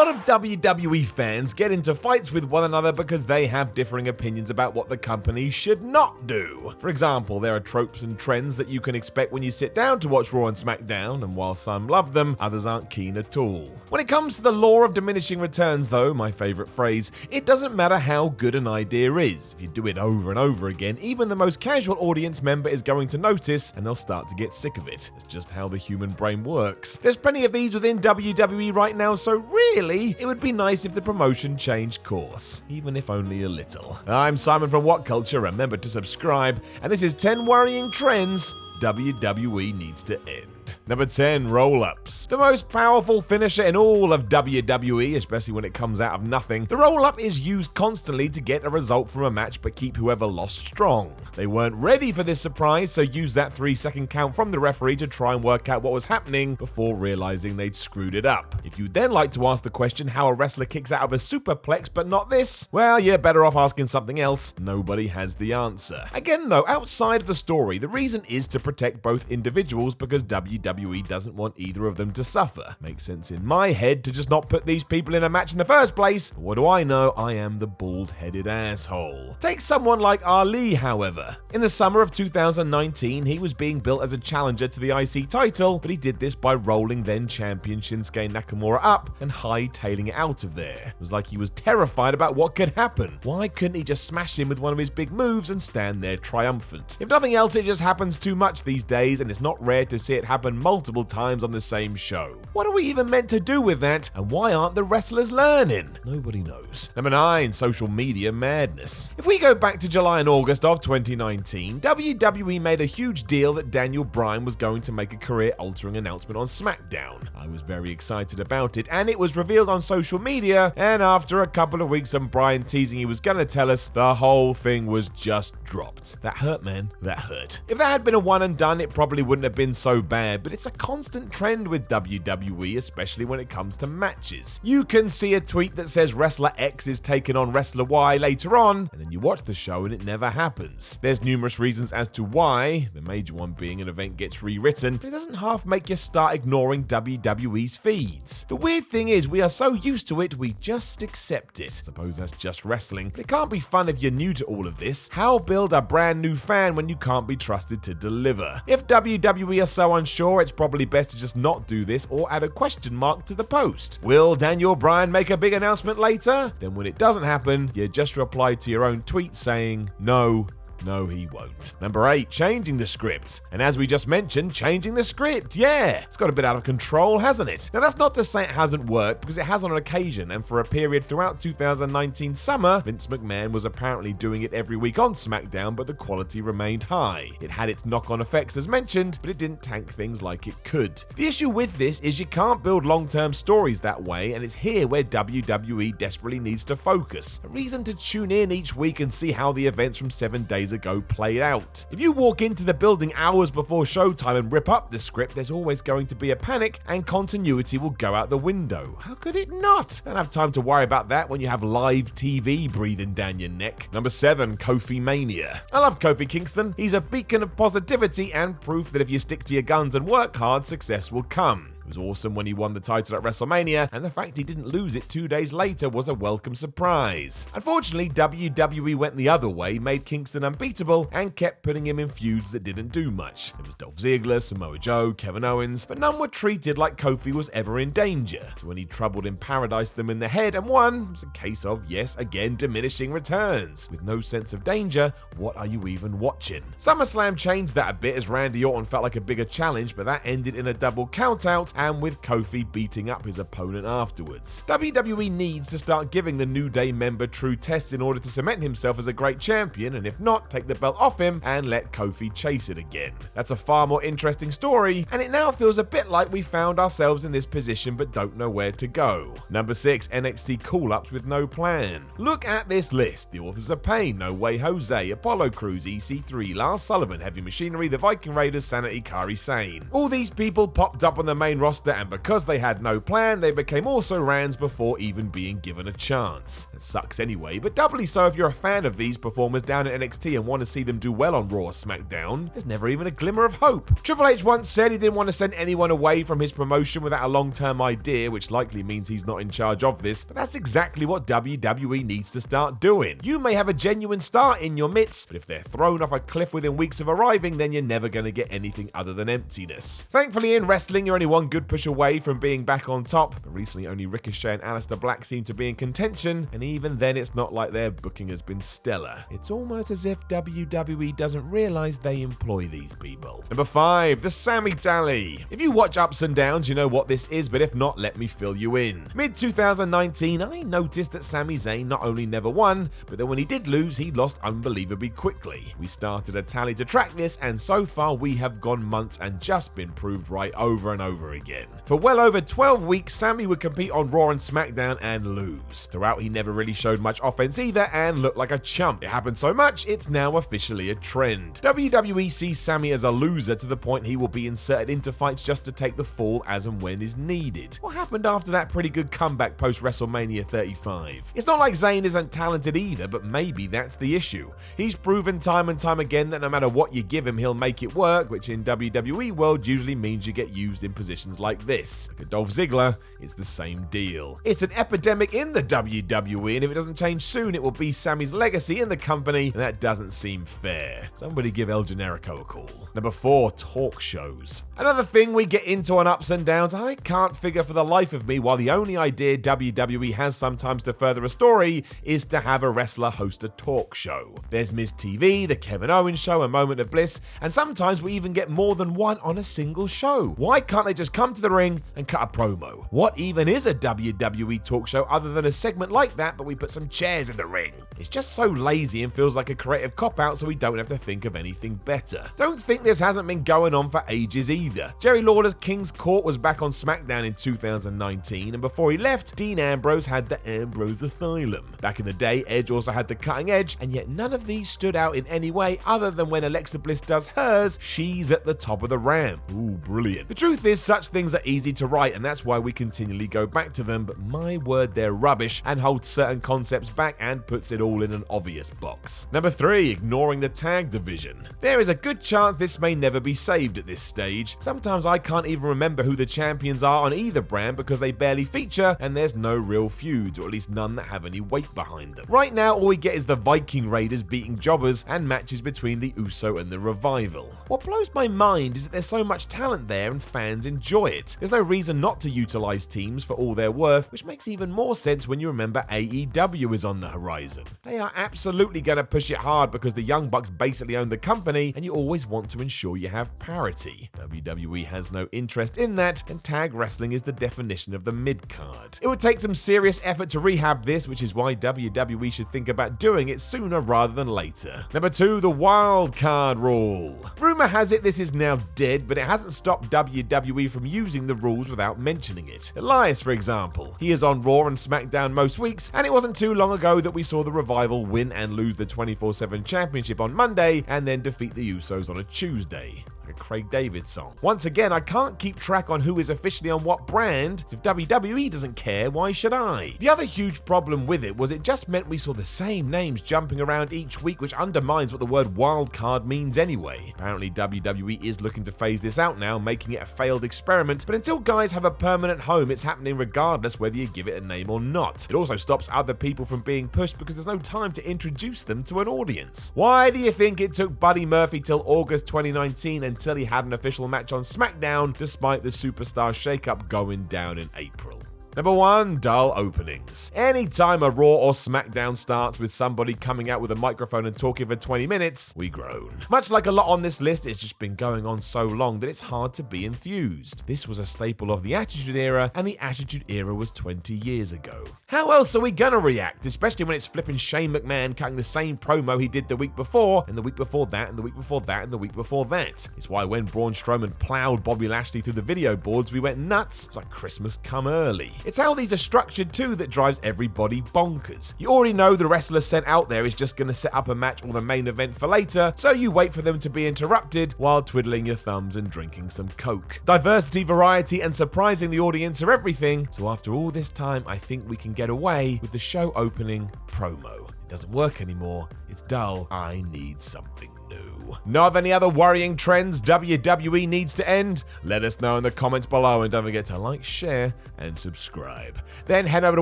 lot of WWE fans get into fights with one another because they have differing opinions about what the company should not do. For example, there are tropes and trends that you can expect when you sit down to watch Raw and SmackDown, and while some love them, others aren't keen at all. When it comes to the law of diminishing returns though, my favourite phrase, it doesn't matter how good an idea is. If you do it over and over again, even the most casual audience member is going to notice and they'll start to get sick of it. It's just how the human brain works. There's plenty of these within WWE right now, so really, it would be nice if the promotion changed course, even if only a little. I'm Simon from What Culture, remember to subscribe, and this is 10 worrying trends WWE needs to end. Number 10, roll-ups. The most powerful finisher in all of WWE, especially when it comes out of nothing. The roll-up is used constantly to get a result from a match but keep whoever lost strong. They weren't ready for this surprise, so used that 3-second count from the referee to try and work out what was happening before realizing they'd screwed it up. If you'd then like to ask the question how a wrestler kicks out of a superplex but not this, well, you're better off asking something else. Nobody has the answer. Again though, outside of the story, the reason is to protect both individuals because WWE doesn't want either of them to suffer. Makes sense in my head to just not put these people in a match in the first place, but what do I know? I am the bald-headed asshole. Take someone like Ali, however. In the summer of 2019, he was being built as a challenger to the IC title, but he did this by rolling then champion Shinsuke Nakamura up and hightailing it out of there. It was like he was terrified about what could happen. Why couldn't he just smash him with one of his big moves and stand there triumphant? If nothing else, it just happens too much these days, and it's not rare to see it happen multiple times on the same show. What are we even meant to do with that, and why aren't the wrestlers learning? Nobody knows. Number 9, social media madness. If we go back to July and August of 2019, WWE made a huge deal that Daniel Bryan was going to make a career-altering announcement on SmackDown. I was very excited about it, and it was revealed on social media, and after a couple of weeks of Bryan teasing he was gonna tell us, the whole thing was just dropped. That hurt, man. That hurt. If that had been a one and done, it probably wouldn't have been so bad, but it's a constant trend with WWE, especially when it comes to matches. You can see a tweet that says Wrestler X is taking on Wrestler Y later on, and then you watch the show and it never happens. There's numerous reasons as to why, the major one being an event gets rewritten, but it doesn't half make you start ignoring WWE's feeds. The weird thing is, we are so used to it, we just accept it. Suppose that's just wrestling, but it can't be fun if you're new to all of this. How build a brand new fan when you can't be trusted to deliver? If WWE are so unsure, it's probably best to just not do this or add a question mark to the post. Will Daniel Bryan make a big announcement later? Then when it doesn't happen, you just reply to your own tweet saying, no, he won't. Number 8, changing the script. And as we just mentioned, changing the script, yeah! It's got a bit out of control, hasn't it? Now that's not to say it hasn't worked, because it has on occasion, and for a period throughout 2019 summer, Vince McMahon was apparently doing it every week on SmackDown, but the quality remained high. It had its knock-on effects as mentioned, but it didn't tank things like it could. The issue with this is you can't build long-term stories that way, and it's here where WWE desperately needs to focus. A reason to tune in each week and see how the events from 7 days ago played out. If you walk into the building hours before showtime and rip up the script, there's always going to be a panic and continuity will go out the window. How could it not? Don't have time to worry about that when you have live TV breathing down your neck. Number 7, KOFI-MANIA. I love Kofi Kingston. He's a beacon of positivity and proof that if you stick to your guns and work hard, success will come. It was awesome when he won the title at WrestleMania, and the fact he didn't lose it 2 days later was a welcome surprise. Unfortunately, WWE went the other way, made Kingston unbeatable, and kept putting him in feuds that didn't do much. It was Dolph Ziggler, Samoa Joe, Kevin Owens, but none were treated like Kofi was ever in danger. So when he troubled in Paradise them in the head and won, it was a case of, yes, again, diminishing returns. With no sense of danger, what are you even watching? SummerSlam changed that a bit as Randy Orton felt like a bigger challenge, but that ended in a double countout, and with Kofi beating up his opponent afterwards. WWE needs to start giving the New Day member true tests in order to cement himself as a great champion, and if not, take the belt off him and let Kofi chase it again. That's a far more interesting story, and it now feels a bit like we found ourselves in this position but don't know where to go. Number 6, NXT call-ups with no plan. Look at this list. The Authors of Pain, No Way Jose, Apollo Crews, EC3, Lars Sullivan, Heavy Machinery, The Viking Raiders, Sanity, Kairi Sane. All these people popped up on the main roster, and because they had no plan, they became also-rans before even being given a chance. It sucks anyway, but doubly so if you're a fan of these performers down at NXT and want to see them do well on Raw or SmackDown. There's never even a glimmer of hope. Triple H once said he didn't want to send anyone away from his promotion without a long-term idea, which likely means he's not in charge of this, but that's exactly what WWE needs to start doing. You may have a genuine star in your midst, but if they're thrown off a cliff within weeks of arriving, then you're never going to get anything other than emptiness. Thankfully, in wrestling, you're only one good push away from being back on top, but recently only Ricochet and Aleister Black seem to be in contention, and even then it's not like their booking has been stellar. It's almost as if WWE doesn't realize they employ these people. Number 5, the SAMI tally. If you watch Ups and Downs, you know what this is, but if not, let me fill you in. Mid-2019, I noticed that Sami Zayn not only never won, but that when he did lose, he lost unbelievably quickly. We started a tally to track this, and so far we have gone months and just been proved right over and over again. For well over 12 weeks, Sami would compete on Raw and SmackDown and lose. Throughout, he never really showed much offense either and looked like a chump. It happened so much, it's now officially a trend. WWE sees Sami as a loser to the point he will be inserted into fights just to take the fall as and when is needed. What happened after that pretty good comeback post WrestleMania 35? It's not like Zayn isn't talented either, but maybe that's the issue. He's proven time and time again that no matter what you give him, he'll make it work, which in WWE world usually means you get used in positions like this. Like a Dolph Ziggler, it's the same deal. It's an epidemic in the WWE, and if it doesn't change soon, it will be Sami's legacy in the company, and that doesn't seem fair. Somebody give El Generico a call. Number 4, talk shows. Another thing we get into on Ups and Downs, I can't figure for the life of me why the only idea WWE has sometimes to further a story is to have a wrestler host a talk show. There's Miz TV, the Kevin Owens show, A Moment of Bliss, and sometimes we even get more than one on a single show. Why can't they just come to the ring and cut a promo? What even is a WWE talk show other than a segment like that, but we put some chairs in the ring? It's just so lazy and feels like a creative cop-out, so we don't have to think of anything better. Don't think this hasn't been going on for ages either. Jerry Lawler's King's Court was back on SmackDown in 2019, and before he left, Dean Ambrose had the Ambrose Asylum. Back in the day, Edge also had the Cutting Edge, and yet none of these stood out in any way other than when Alexa Bliss does hers, she's at the top of the ramp. Ooh, brilliant. The truth is, such things are easy to write, and that's why we continually go back to them, but my word, they're rubbish and hold certain concepts back and puts it all in an obvious box. Number 3, ignoring the tag division. There is a good chance this may never be saved at this stage. Sometimes I can't even remember who the champions are on either brand because they barely feature and there's no real feuds, or at least none that have any weight behind them. Right now, all we get is the Viking Raiders beating jobbers and matches between the Uso and the Revival. What blows my mind is that there's so much talent there and fans enjoy it. There's no reason not to utilize teams for all their worth, which makes even more sense when you remember AEW is on the horizon. They are absolutely going to push it hard because the Young Bucks basically own the company, and you always want to ensure you have parity. WWE has no interest in that, and tag wrestling is the definition of the mid-card. It would take some serious effort to rehab this, which is why WWE should think about doing it sooner rather than later. Number 2, the wildcard rule. Rumor has it this is now dead, but it hasn't stopped WWE from using the rules without mentioning it. Elias, for example. He is on Raw and SmackDown most weeks, and it wasn't too long ago that we saw the Revival win and lose the 24/7 championship on Monday, and then defeat the Usos on a Tuesday. Like a Craig David song. Once again, I can't keep track on who is officially on what brand. If WWE doesn't care, why should I? The other huge problem with it was it just meant we saw the same names jumping around each week, which undermines what the word wildcard means anyway. Apparently WWE is looking to phase this out now, making it a failed experiment, but until guys have a permanent home, it's happening regardless whether you give it a name or not. It also stops other people from being pushed because there's no time to introduce them to an audience. Why do you think it took Buddy Murphy till August 2019 until he had an official match on SmackDown, despite the superstar shakeup going down in April? Number 1, dull openings. Anytime a Raw or SmackDown starts with somebody coming out with a microphone and talking for 20 minutes, we groan. Much like a lot on this list, it's just been going on so long that it's hard to be enthused. This was a staple of the Attitude Era, and the Attitude Era was 20 years ago. How else are we gonna react, especially when it's flipping Shane McMahon cutting the same promo he did the week before, and the week before that, and the week before that, and the week before that? It's why when Braun Strowman plowed Bobby Lashley through the video boards, we went nuts. It's like Christmas come early. It's how these are structured too that drives everybody bonkers. You already know the wrestler sent out there is just going to set up a match or the main event for later, so you wait for them to be interrupted while twiddling your thumbs and drinking some Coke. Diversity, variety, and surprising the audience are everything, so after all this time, I think we can get away with the show opening promo. It doesn't work anymore, it's dull, I need something new. Know of any other worrying trends WWE needs to end? Let us know in the comments below, and don't forget to like, share, and subscribe. Then head over to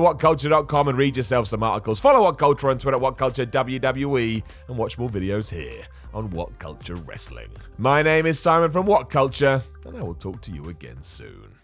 whatculture.com and read yourself some articles. Follow What Culture on Twitter at WhatCultureWWE, and watch more videos here on What Culture Wrestling. My name is Simon from What Culture, and I will talk to you again soon.